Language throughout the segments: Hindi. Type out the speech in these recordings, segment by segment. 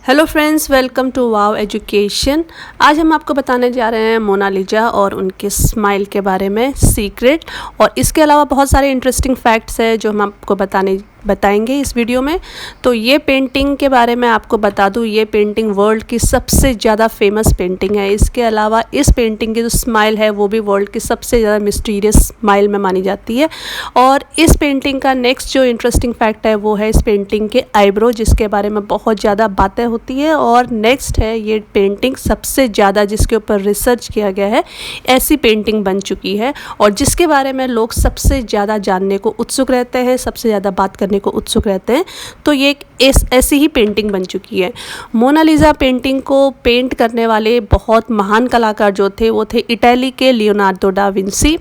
Hello friends, welcome to wow education. आज हम आपको बताने जा रहे हैं मोनालिजा और उनके स्माइल के बारे में सीक्रेट, और इसके अलावा बहुत सारे इंटरेस्टिंग फैक्ट्स हैं जो हम आपको बताएंगे इस वीडियो में। तो ये पेंटिंग के बारे में आपको बता दूँ, ये पेंटिंग वर्ल्ड की सबसे ज़्यादा फेमस पेंटिंग है। इसके अलावा इस पेंटिंग की जो स्माइल है वो भी वर्ल्ड की सबसे ज़्यादा मिस्टीरियस स्माइल में मानी जाती है। और इस पेंटिंग का नेक्स्ट जो इंटरेस्टिंग फैक्ट है वो है इस पेंटिंग के आईब्रो, जिसके बारे में बहुत ज़्यादा बातें होती है। और नेक्स्ट है ये पेंटिंग सबसे ज़्यादा जिसके ऊपर रिसर्च किया गया है, ऐसी पेंटिंग बन चुकी है और जिसके बारे में लोग सबसे ज़्यादा जानने को उत्सुक रहते हैं, सबसे ज़्यादा बात करने को उत्सुक रहते हैं। तो ये एक ऐसी ही पेंटिंग बन चुकी है। मोनालिजा पेंटिंग को पेंट करने वाले बहुत महान कलाकार जो थे वो थे इटली के लियोनार्दो डा विंसी।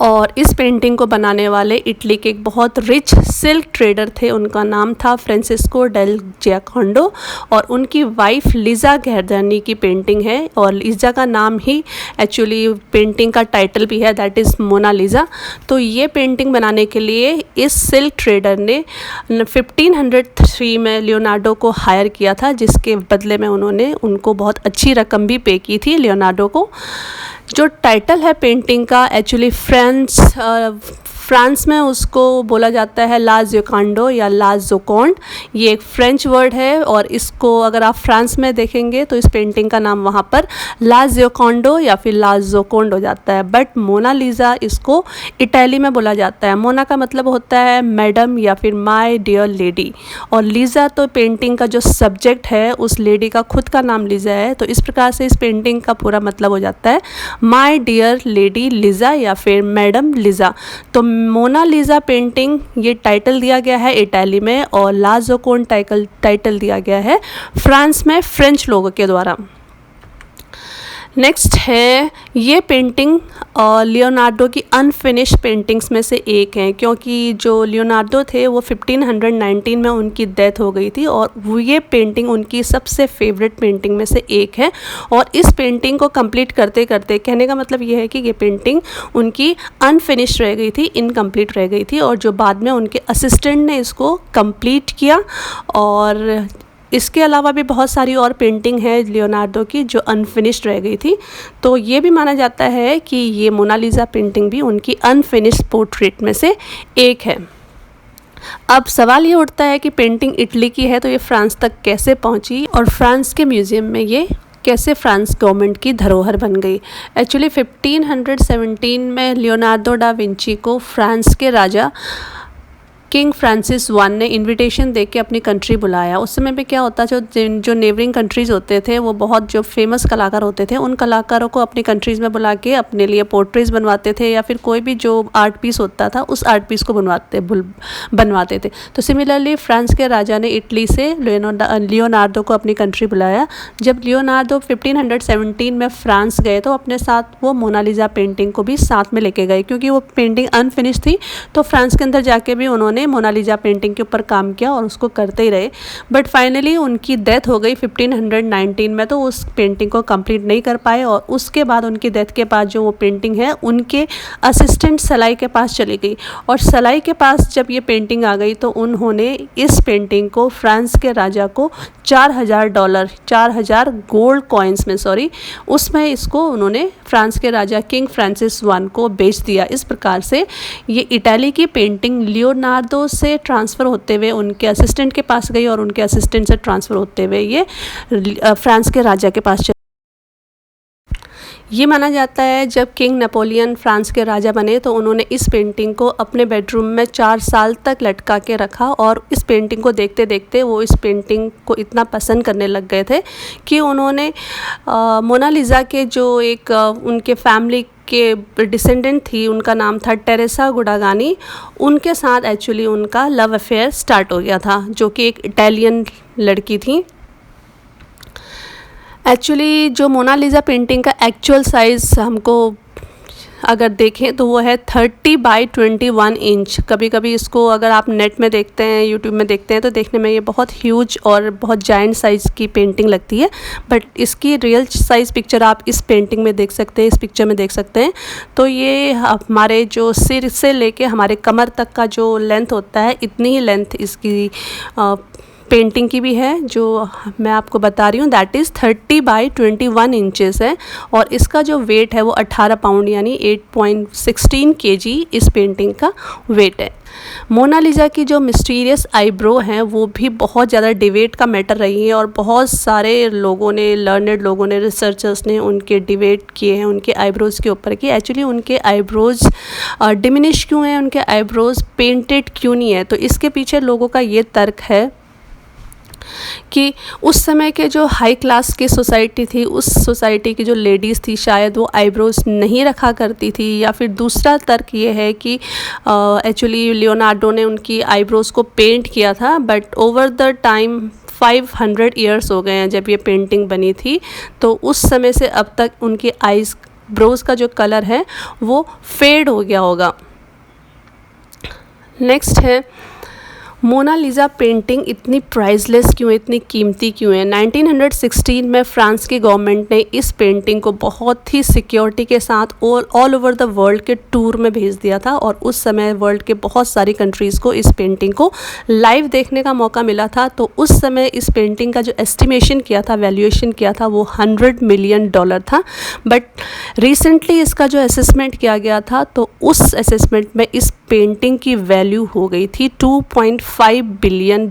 और इस पेंटिंग को बनाने वाले इटली के एक बहुत रिच सिल्क ट्रेडर थे, उनका नाम था फ्रांसिस्को डेल जियाकोंडो। और उनकी वाइफ लिजा गैर्दानी की पेंटिंग है, और लिजा का नाम ही एक्चुअली पेंटिंग का टाइटल भी है, दैट इज़ मोनालिजा। तो ये पेंटिंग बनाने के लिए इस सिल्क ट्रेडर ने 1503 में लियोनार्डो को हायर किया था, जिसके बदले में उन्होंने उनको बहुत अच्छी रकम भी पे की थी लियोनार्डो को। जो टाइटल है पेंटिंग का एक्चुअली फ्रांस में उसको बोला जाता है ला जोकांडो या ला जोकोंड। ये एक फ्रेंच वर्ड है, और इसको अगर आप फ्रांस में देखेंगे तो इस पेंटिंग का नाम वहाँ पर ला जोकांडो या फिर ला जोकोंड हो जाता है। बट मोनालिजा इसको इटली में बोला जाता है। मोना का मतलब होता है मैडम या फिर माय डियर लेडी, और लीज़ा तो पेंटिंग का जो सब्जेक्ट है उस लेडी का खुद का नाम लीज़ा है। तो इस प्रकार से इस पेंटिंग का पूरा मतलब हो जाता है माय डियर लेडी लीज़ा या फिर मैडम लीज़ा। तो मोनालिजा पेंटिंग ये टाइटल दिया गया है इटली में, और ला जोकोंड टाइटल दिया गया है फ्रांस में फ्रेंच लोगों के द्वारा। नेक्स्ट है ये पेंटिंग लियोनार्डो की अनफिनिश पेंटिंग्स में से एक है, क्योंकि जो लियोनार्डो थे वो 1519 में उनकी डेथ हो गई थी, और ये पेंटिंग उनकी सबसे फेवरेट पेंटिंग में से एक है। और इस पेंटिंग को कंप्लीट करते करते, कहने का मतलब ये है कि ये पेंटिंग उनकी अनफिनिश रह गई थी, इनकम्प्लीट रह गई थी, और जो बाद में उनके असिस्टेंट ने इसको कंप्लीट किया। और इसके अलावा भी बहुत सारी और पेंटिंग है लियोनार्डो की जो अनफिनिश्ड रह गई थी। तो ये भी माना जाता है कि ये मोनालिजा पेंटिंग भी उनकी अनफिनिश्ड पोर्ट्रेट में से एक है। अब सवाल ये उठता है कि पेंटिंग इटली की है तो ये फ्रांस तक कैसे पहुंची, और फ्रांस के म्यूज़ियम में ये कैसे फ्रांस गवर्नमेंट की धरोहर बन गई। एक्चुअली 1517 में लियोनार्दो डा विंची को फ्रांस के राजा किंग फ्रांसिस वन ने इनविटेशन दे के अपनी कंट्री बुलाया। उस समय पे क्या होता है, जो नेबरिंग कंट्रीज़ होते थे वो बहुत जो फेमस कलाकार होते थे उन कलाकारों को अपनी कंट्रीज़ में बुला के अपने लिए पोर्ट्रेट्स बनवाते थे, या फिर कोई भी जो आर्ट पीस होता था उस आर्ट पीस को बनवाते थे। तो सिमिलरली फ्रांस के राजा ने इटली से लियोनार्दो को अपनी कंट्री बुलाया। जब लियोनार्दो 1517 में फ्रांस गए तो अपने साथ वो मोनालिजा पेंटिंग को भी साथ में लेके गए, क्योंकि वो पेंटिंग अनफिनिश थी। तो फ्रांस के अंदर जाके भी उन्होंने मोनालिजा पेंटिंग के ऊपर काम किया और उसको करते ही रहे। बट फाइनली उनकी डेथ हो गई 1519 में, तो उस पेंटिंग को कंप्लीट नहीं कर पाए। और उसके बाद उनकी डेथ के बाद जो वो पेंटिंग है उनके असिस्टेंट सलाई के पास चली गई, और सलाई के पास जब ये पेंटिंग आ गई तो उन्होंने इस पेंटिंग को फ्रांस के राजा को $4000 गोल्ड कॉइन्स में उसमें इसको उन्होंने फ्रांस के राजा किंग फ्रांसिस वन को बेच दिया। इस प्रकार से ये इटली की पेंटिंग लियोनार्दो से ट्रांसफ़र होते हुए उनके असिस्टेंट के पास गई, और उनके असिस्टेंट से ट्रांसफ़र होते हुए ये फ्रांस के राजा के पास। ये माना जाता है जब किंग नेपोलियन फ्रांस के राजा बने तो उन्होंने इस पेंटिंग को अपने बेडरूम में 4 साल तक लटका के रखा, और इस पेंटिंग को देखते देखते वो इस पेंटिंग को इतना पसंद करने लग गए थे कि उन्होंने मोनालिजा के जो एक उनके फैमिली के डिसेंडेंट थी, उनका नाम था टेरेसा गुडागानी, उनके साथ एक्चुअली उनका लव अफेयर स्टार्ट हो गया था, जो कि एक इटालियन लड़की थी। एक्चुअली जो मोनालिजा पेंटिंग का एक्चुअल साइज़ हमको अगर देखें तो वो है 30 बाई 21 इंच। कभी कभी इसको अगर आप नेट में देखते हैं, यूट्यूब में देखते हैं, तो देखने में ये बहुत ह्यूज और बहुत जायंट साइज़ की पेंटिंग लगती है। बट इसकी रियल साइज़ पिक्चर आप इस पेंटिंग में देख सकते हैं, इस पिक्चर में देख सकते हैं। तो ये हमारे जो सिर से लेके हमारे कमर तक का जो लेंथ होता है, इतनी ही लेंथ इसकी पेंटिंग की भी है जो मैं आपको बता रही हूँ, दैट इज़ 30 बाई 21 इंचेस है और इसका जो वेट है वो 18 पाउंड यानी 8.16 kg इस पेंटिंग का वेट है। मोनालिसा की जो मिस्टीरियस आईब्रो हैं वो भी बहुत ज़्यादा डिबेट का मैटर रही है और बहुत सारे लोगों ने, लर्नेड लोगों ने, रिसर्चर्स ने उनके डिबेट किए हैं उनके आईब्रोज़ के ऊपर कि एक्चुअली उनके आईब्रोज़ डिमिनिश क्यों हैं, उनके आईब्रोज़ पेंटेड क्यों नहीं है। तो इसके पीछे लोगों का ये तर्क है कि उस समय के जो हाई क्लास की सोसाइटी थी, उस सोसाइटी की जो लेडीज़ थी शायद वो आईब्रोज़ नहीं रखा करती थी, या फिर दूसरा तर्क ये है कि एक्चुअली लियोनार्डो ने उनकी आईब्रोज़ को पेंट किया था, but over the time 500 years हो गए हैं जब ये पेंटिंग बनी थी, तो उस समय से अब तक उनकी आईब्रोज़ का जो कलर है वो फेड हो गया होगा। नेक्स्ट है मोनालिसा पेंटिंग इतनी प्राइसलेस क्यों है, इतनी कीमती क्यों है। 1916 में फ्रांस की गवर्नमेंट ने इस पेंटिंग को बहुत ही सिक्योरिटी के साथ ऑल ओवर द वर्ल्ड के टूर में भेज दिया था और उस समय वर्ल्ड के बहुत सारी कंट्रीज़ को इस पेंटिंग को लाइव देखने का मौका मिला था। तो उस समय इस पेंटिंग का जो एस्टिमेशन किया था, वैल्यूएशन किया था, वो $100 मिलियन था। बट रिसेंटली इसका जो असेसमेंट किया गया था तो उस असेसमेंट में इस पेंटिंग की वैल्यू हो गई थी $2.5 बिलियन,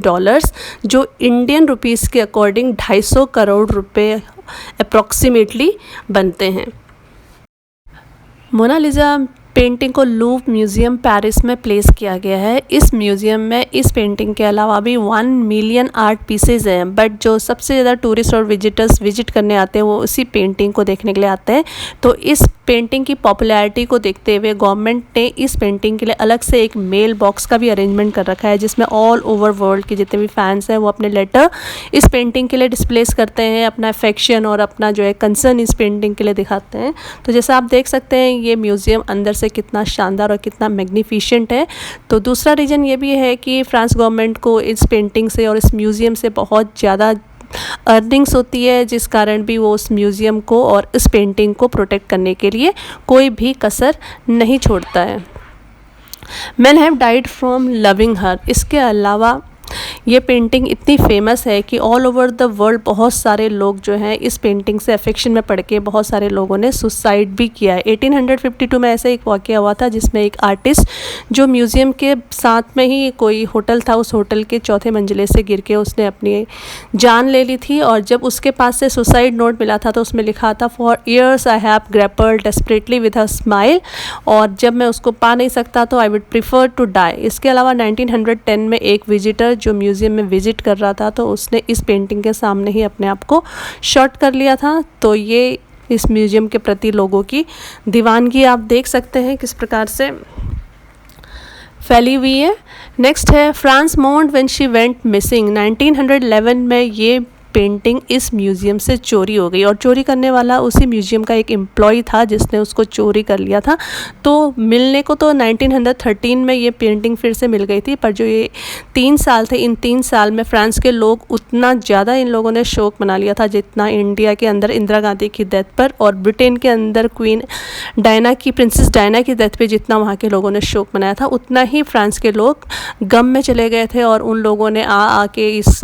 जो इंडियन रुपीस के अकॉर्डिंग 250 करोड़ रुपए अप्रॉक्सीमेटली बनते हैं। मोनालिसा पेंटिंग को लूव्र म्यूज़ियम पेरिस में प्लेस किया गया है। इस म्यूज़ियम में इस पेंटिंग के अलावा भी 1 मिलियन आर्ट पीसेज हैं, बट जो सबसे ज़्यादा टूरिस्ट और विजिटर्स विजिट करने आते हैं वो उसी पेंटिंग को देखने के लिए आते हैं। तो इस पेंटिंग की पॉपुलैरिटी को देखते हुए गवर्नमेंट ने इस पेंटिंग के लिए अलग से एक मेल बॉक्स का भी अरेंजमेंट कर रखा है, जिसमें ऑल ओवर वर्ल्ड के जितने भी फैंस हैं वो अपने लेटर इस पेंटिंग के लिए डिस्प्लेस करते हैं, अपना अफेक्शन और अपना जो है कंसर्न इस पेंटिंग के लिए दिखाते हैं। तो जैसा आप देख सकते हैं ये म्यूज़ियम अंदर से कितना शानदार और कितना मैग्निफिशेंट है। तो दूसरा रीज़न ये भी है कि फ्रांस गवर्नमेंट को इस पेंटिंग से और इस म्यूज़ियम से बहुत ज़्यादा अर्निंग्स होती है, जिस कारण भी वो उस म्यूज़ियम को और इस पेंटिंग को प्रोटेक्ट करने के लिए कोई भी कसर नहीं छोड़ता है। Men have died from loving her। इसके अलावा ये पेंटिंग इतनी फेमस है कि ऑल ओवर द वर्ल्ड बहुत सारे लोग जो हैं इस पेंटिंग से अफेक्शन में पड़ के बहुत सारे लोगों ने सुसाइड भी किया है। 1852 में ऐसा एक वाक़या हुआ था जिसमें एक आर्टिस्ट जो म्यूज़ियम के साथ में ही कोई होटल था, उस होटल के चौथे मंजिले से गिर के उसने अपनी जान ले ली थी। और जब उसके पास से सुसाइड नोट मिला था तो उसमें लिखा था for years I have grappled desperately with a smile, और जब मैं उसको पा नहीं सकता तो I would prefer to die. इसके अलावा 1910 में एक विजिटर जो म्यूज़ियम में विज़िट कर रहा था तो उसने इस पेंटिंग के सामने ही अपने आप को शॉट कर लिया था। तो ये इस म्यूज़ियम के प्रति लोगों की दीवानगी आप देख सकते हैं किस प्रकार से फैली हुई है। नेक्स्ट है France mourned when she went missing. 1911 में ये पेंटिंग इस म्यूज़ियम से चोरी हो गई और चोरी करने वाला उसी म्यूज़ियम का एक एम्प्लॉय था जिसने उसको चोरी कर लिया था। तो मिलने को तो 1913 में ये पेंटिंग फिर से मिल गई थी, पर जो ये 3 साल थे, इन 3 साल में फ्रांस के लोग उतना ज़्यादा इन लोगों ने शोक मना लिया था जितना इंडिया के अंदर इंदिरा गांधी की डेथ पर और ब्रिटेन के अंदर क्वीन डायना की, प्रिंसेस डायना की डेथ पे जितना वहाँ के लोगों ने शोक मनाया था, उतना ही फ्रांस के लोग गम में चले गए थे। और उन लोगों ने आके इस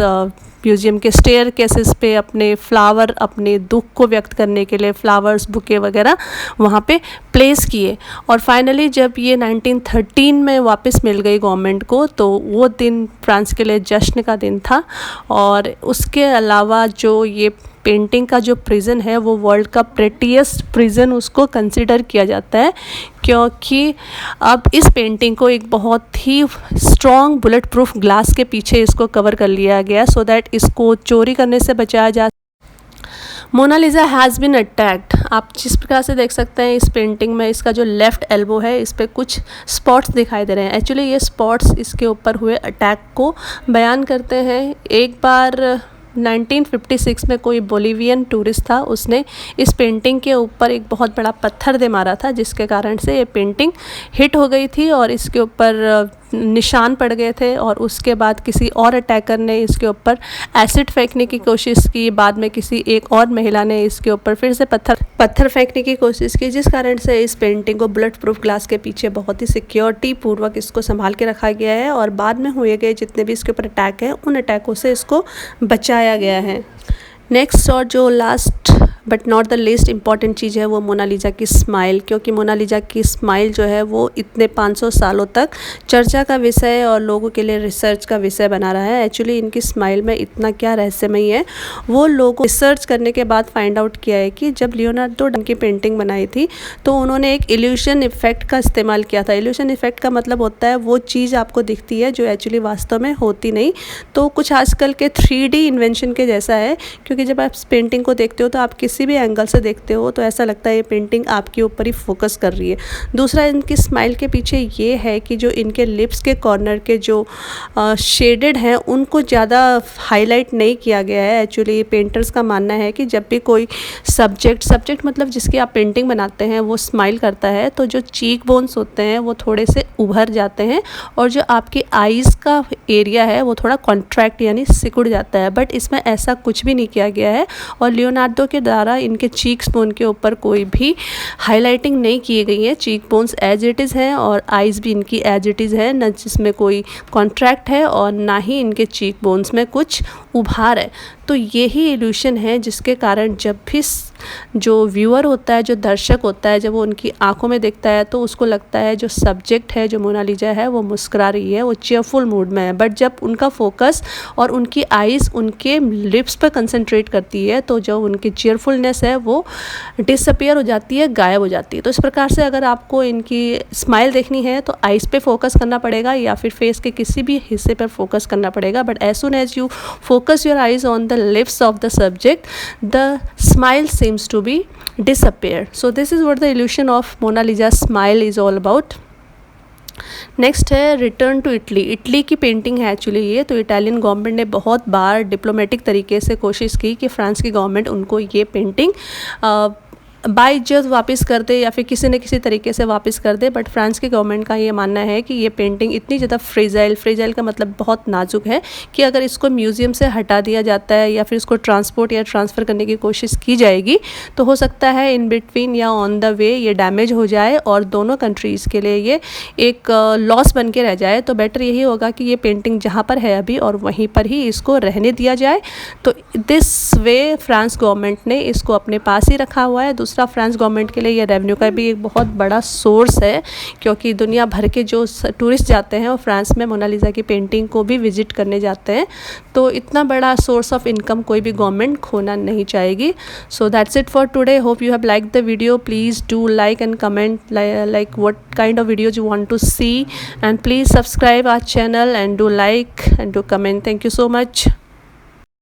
म्यूज़ियम के स्टेयर केसेस पे अपने फ्लावर, अपने दुख को व्यक्त करने के लिए फ्लावर्स, बुके वगैरह वहाँ पे प्लेस किए। और फाइनली जब ये 1913 में वापस मिल गई गवर्नमेंट को तो वो दिन फ्रांस के लिए जश्न का दिन था। और उसके अलावा जो ये पेंटिंग का जो प्रिज़न है वो वर्ल्ड का प्रेटीएस्ट प्रिज़न उसको कंसिडर किया जाता है, क्योंकि अब इस पेंटिंग को एक बहुत ही स्ट्रॉन्ग बुलेट प्रूफ ग्लास के पीछे इसको कवर कर लिया गया सो दैट इसको चोरी करने से बचाया जा। Mona Lisa has been attacked. आप जिस प्रकार से देख सकते हैं इस पेंटिंग में इसका जो लेफ़्ट एल्बो है इस पर कुछ स्पॉट्स दिखाई दे रहे हैं। एक्चुअली ये स्पॉट्स इसके ऊपर हुए अटैक को बयान करते हैं। एक बार 1956 में कोई बोलिवियन टूरिस्ट था, उसने इस पेंटिंग के ऊपर एक बहुत बड़ा पत्थर दे मारा था जिसके कारण से ये पेंटिंग हिट हो गई थी और इसके ऊपर निशान पड़ गए थे। और उसके बाद किसी और अटैकर ने इसके ऊपर एसिड फेंकने की कोशिश की। बाद में किसी एक और महिला ने इसके ऊपर फिर से पत्थर फेंकने की कोशिश की, जिस कारण से इस पेंटिंग को बुलेट प्रूफ ग्लास के पीछे बहुत ही सिक्योरिटी पूर्वक इसको संभाल के रखा गया है और बाद में हुए गए जितने भी इसके ऊपर अटैक हैं उन अटैकों से इसको बचाया गया है। नेक्स्ट और जो last but not the least important चीज़ है वो मोनालिसा की स्माइल, क्योंकि मोनालिसा की स्माइल जो है वो इतने 500 सालों तक चर्चा का विषय और लोगों के लिए रिसर्च का विषय बना रहा है। एक्चुअली इनकी स्माइल में इतना क्या रहस्यमय है वो लोगों रिसर्च करने के बाद फाइंड आउट किया है कि जब लियोनार्डो की पेंटिंग बनाई थी तो उन्होंने एक इल्यूशन इफेक्ट का इस्तेमाल किया था। इल्यूशन इफेक्ट का मतलब होता है वो चीज़ आपको दिखती है जो एक्चुअली वास्तव में होती नहीं। तो कुछ आजकल के 3D इन्वेंशन के जैसा है, क्योंकि जब आप पेंटिंग को देखते हो तो आप किसी भी एंगल से देखते हो तो ऐसा लगता है ये पेंटिंग आपके ऊपर ही फोकस कर रही है। दूसरा, इनकी स्माइल के पीछे ये है कि जो इनके लिप्स के कॉर्नर के जो शेडेड हैं उनको ज़्यादा हाईलाइट नहीं किया गया है। एक्चुअली पेंटर्स का मानना है कि जब भी कोई सब्जेक्ट मतलब जिसकी आप पेंटिंग बनाते हैं वो स्माइल करता है तो जो चीक बोन्स होते हैं वो थोड़े से उभर जाते हैं और जो आपकी आईज़ का एरिया है वो थोड़ा कॉन्ट्रैक्ट यानी सिकुड़ जाता है। बट इसमें ऐसा कुछ भी नहीं किया गया है और लियोनार्डो के द्वारा इनके चीक्स बोन के ऊपर कोई भी हाईलाइटिंग नहीं की गई है। Cheek bones as it is हैं और आइज़ भी इनकी एज इट इज़ है, न जिसमें कोई कॉन्ट्रैक्ट है और ना ही इनके चीक बोन्स में कुछ उभार है। तो यही इल्यूशन है जिसके कारण जब भी जो व्यूअर होता है, जो दर्शक होता है, जब वो उनकी आंखों में देखता है तो उसको लगता है जो सब्जेक्ट है, जो मोनालिसा है, वो मुस्कुरा रही है, वो चीयरफुल मूड में है। बट जब उनका फोकस और उनकी आइज़ उनके लिप्स पर कंसंट्रेट करती है तो जो उनकी चीयरफुलनेस है वो डिसअपियर हो जाती है, गायब हो जाती है। तो इस प्रकार से अगर आपको इनकी स्माइल देखनी है तो आइज़ पे फोकस करना पड़ेगा या फिर फेस के किसी भी हिस्से पर फोकस करना पड़ेगा। But as soon as you focus your eyes on the lips of the subject, the smile seems to be disappear. So this is what the illusion of Mona Lisa's smile is all about. Next है रिटर्न टू इटली। इटली की पेंटिंग है एक्चुअली ये। तो इटालियन गवर्नमेंट ने बहुत बार डिप्लोमेटिक तरीके से कोशिश की कि फ्रांस की गवर्नमेंट उनको ये पेंटिंग बाई इज्जत वापस कर दे या फिर किसी न किसी तरीके से वापस कर दे। बट फ्रांस की गवर्नमेंट का ये मानना है कि ये पेंटिंग इतनी ज़्यादा फ्रेजाइल का मतलब बहुत नाजुक है कि अगर इसको म्यूज़ियम से हटा दिया जाता है या फिर इसको ट्रांसपोर्ट या ट्रांसफ़र करने की कोशिश की जाएगी तो हो सकता है इन बिटवीन या ऑन द वे ये डैमेज हो जाए और दोनों कंट्रीज़ के लिए ये एक लॉस बन के रह जाए। तो बेटर यही होगा कि ये पेंटिंग जहाँ पर है अभी और वहीं पर ही इसको रहने दिया जाए। तो दिस वे फ्रांस गवर्नमेंट ने इसको अपने पास ही रखा हुआ है। दूसरा, फ्रांस गवर्नमेंट के लिए ये रेवेन्यू का भी एक बहुत बड़ा सोर्स है, क्योंकि दुनिया भर के जो टूरिस्ट जाते हैं वो फ्रांस में मोनालिसा की पेंटिंग को भी विजिट करने जाते हैं। तो इतना बड़ा सोर्स ऑफ इनकम कोई भी गवर्नमेंट खोना नहीं चाहेगी। So that's it for today. Hope you have like the video. Please do like and comment like what kind of videos you want to see, and please subscribe our channel and do like and do comment. Thank you so much.